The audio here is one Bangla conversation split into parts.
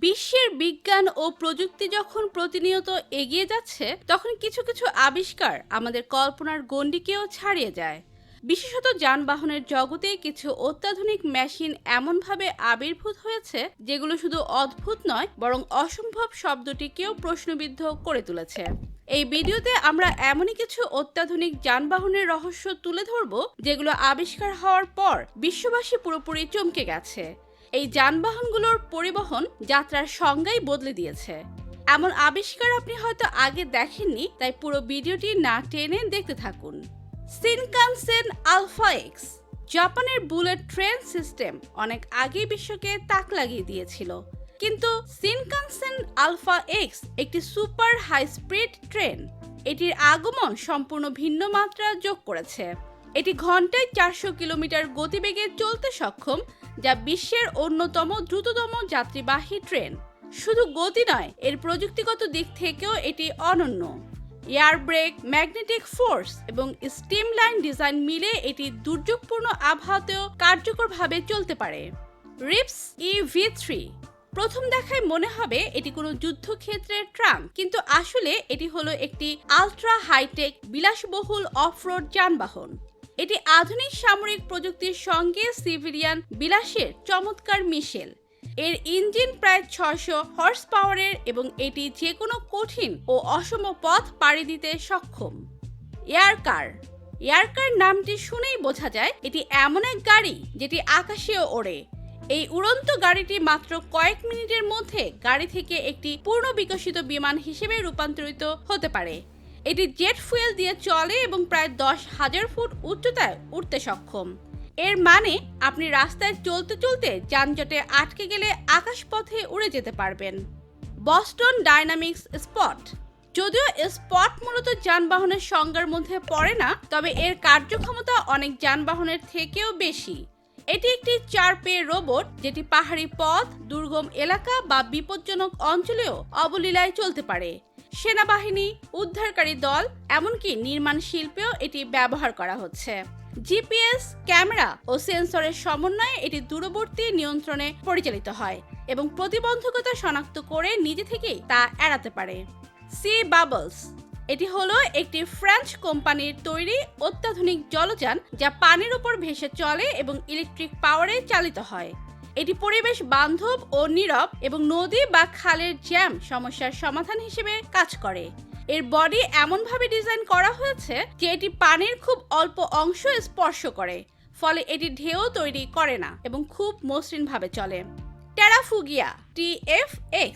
বিশ্বের বিজ্ঞান ও প্রযুক্তি যখন প্রতিনিয়ত এগিয়ে যাচ্ছে তখন কিছু কিছু আবিষ্কার আমাদের কল্পনার গণ্ডিকেও ছাড়িয়ে যায়। বিশেষত যানবাহনের জগতে কিছু অত্যাধুনিক মেশিন এমনভাবে আবির্ভূত হয়েছে যেগুলো শুধু অদ্ভুত নয় বরং অসম্ভব শব্দটিকেও প্রশ্নবিদ্ধ করে তুলেছে। এই ভিডিওতে আমরা এমনই কিছু অত্যাধুনিক যানবাহনের রহস্য তুলে ধরব যেগুলো আবিষ্কার হওয়ার পর বিশ্ববাসী পুরোপুরি চমকে গেছে। এই যানবাহনগুলোর পরিবহন যাত্রার সংজ্ঞাই বদলে দিয়েছে। এমন আবিষ্কার আপনি হয়তো আগে দেখেননি, তাই পুরো ভিডিওটি না টেনে দেখতে থাকুন। শিনকানসেন আলফা এক্স জাপানের বুলেট ট্রেন সিস্টেম অনেক আগেই বিশ্বকে তাক লাগিয়ে দিয়েছিল, কিন্তু শিনকানসেন আলফা এক্স একটি সুপার হাই স্পিড ট্রেন। এটির আগমন সম্পূর্ণ ভিন্ন মাত্রা যোগ করেছে। এটি ঘন্টায় 400 কিলোমিটার গতিবেগে চলতে সক্ষম, যা বিশ্বের অন্যতম দ্রুততম যাত্রীবাহী ট্রেন। শুধু গতি নয়, এর প্রযুক্তিগত দিক থেকেও এটি অনন্য। এয়ার ব্রেক, ম্যাগনেটিক ফোর্স এবং স্টিম লাইন ডিজাইন মিলে এটি দুর্যোগপূর্ণ আবহাওয়াতেও কার্যকরভাবে চলতে পারে। রিপস EV3 প্রথম দেখায় মনে হবে এটি কোনো যুদ্ধক্ষেত্রের ট্রাঙ্ক, কিন্তু আসলে এটি হলো একটি আলট্রা হাইটেক বিলাসবহুল অফরোড যানবাহন। এটি আধুনিক সামরিক প্রযুক্তির সঙ্গে সিভিলিয়ান বিলাসের চমৎকার মিশেল। এর ইঞ্জিন প্রায় 600 হর্স পাওয়ারের এবং এটি যে কোনো কঠিন ও অসম পথ পাড়ি দিতে সক্ষম। এয়ারকার নামটি শুনেই বোঝা যায় এটি এমন এক গাড়ি যেটি আকাশেও ওড়ে। এই উড়ন্ত গাড়িটি মাত্র কয়েক মিনিটের মধ্যে গাড়ি থেকে একটি পূর্ণ বিকশিত বিমান হিসেবে রূপান্তরিত হতে পারে। এটি জেট ফুয়েল দিয়ে চলে এবং প্রায় 10,000 ফুট উচ্চতায় উঠতে সক্ষম। এর মানে আপনি রাস্তায় চলতে চলতে যানজটে আটকে গেলে আকাশপথে উড়ে যেতে পারবেন। বস্টন ডাইনামিক্স স্পট যদিও স্পট মূলত যানবাহনের সংজ্ঞার মধ্যে পড়ে না, তবে এর কার্যক্ষমতা অনেক যানবাহনের থেকেও বেশি। এটি একটি 4 পে রোবট যেটি পাহাড়ি পথ, দুর্গম এলাকা বা বিপজ্জনক অঞ্চলেও অবলীলায় চলতে পারে। সেনাবাহিনী, উদ্ধারকারী দল, এমনকি নির্মাণ শিল্পেও এটি ব্যবহার করা হচ্ছে। জিপিএস, ক্যামেরা ও সেন্সরের সমন্বয়ে এটি দূরবর্তী নিয়ন্ত্রণে পরিচালিত হয় এবং প্রতিবন্ধকতা শনাক্ত করে নিজে থেকেই তা এড়াতে পারে। সি বাবলস এটি হলো একটি ফ্রেঞ্চ কোম্পানির তৈরি অত্যাধুনিক জলযান যা পানির উপর ভেসে চলে এবং ইলেকট্রিক পাওয়ারে চালিত হয়। এটি পরিবেশ বান্ধব ও নীরব এবং নদী বা খালের জ্যাম সমস্যার সমাধান হিসেবে কাজ করে। এর বডি এমনভাবে ডিজাইন করা হয়েছে যে এটি পানির খুব অল্প অংশ স্পর্শ করে, ফলে এটি ঢেউ তৈরি করে না এবং খুব মসৃণভাবে চলে। টেরাফুগিয়া TFX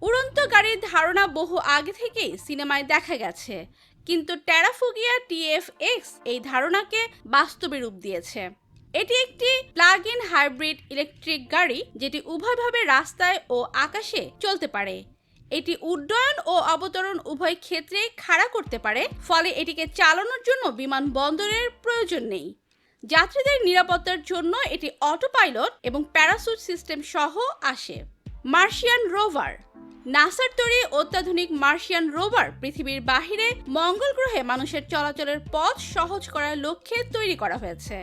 উড়ন্ত গাড়ির ধারণা বহু আগে থেকেই সিনেমায় দেখা গেছে, কিন্তু টেরাফুগিয়া TFX এই ধারণাকে বাস্তবে রূপ দিয়েছে। এটি একটি প্লাগ ইন হাইব্রিড ইলেকট্রিক গাড়ি যেটি উভয়ভাবে রাস্তায় ও আকাশে চলতে পারে। এটি উড্ডয়ন ও অবতরণ উভয় ক্ষেত্রে খাড়া করতে পারে, ফলে এটিকে চালানোর জন্য বিমানবন্দরের প্রয়োজন নেই। যাত্রীদের নিরাপত্তার জন্য এটি অটো পাইলট এবং প্যারাসুট সিস্টেম সহ আসে। মার্শিয়ান রোভার নাসার তৈরি অত্যাধুনিক মার্শিয়ান রোভার পৃথিবীর বাহিরে মঙ্গল গ্রহে মানুষের চলাচলের পথ সহজ করার লক্ষ্যে তৈরি করা হয়েছে।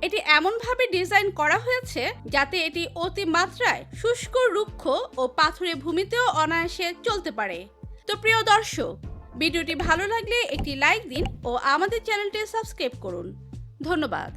এটি এমনভাবে ডিজাইন করা হয়েছে যাতে এটি অতিমাত্রায় শুষ্ক, রুক্ষ ও পাথুরে ভূমিতেও অনায়াসে চলতে পারে। তো প্রিয় দর্শক, ভিডিওটি ভালো লাগলে একটি লাইক দিন ও আমাদের চ্যানেলটি সাবস্ক্রাইব করুন। ধন্যবাদ।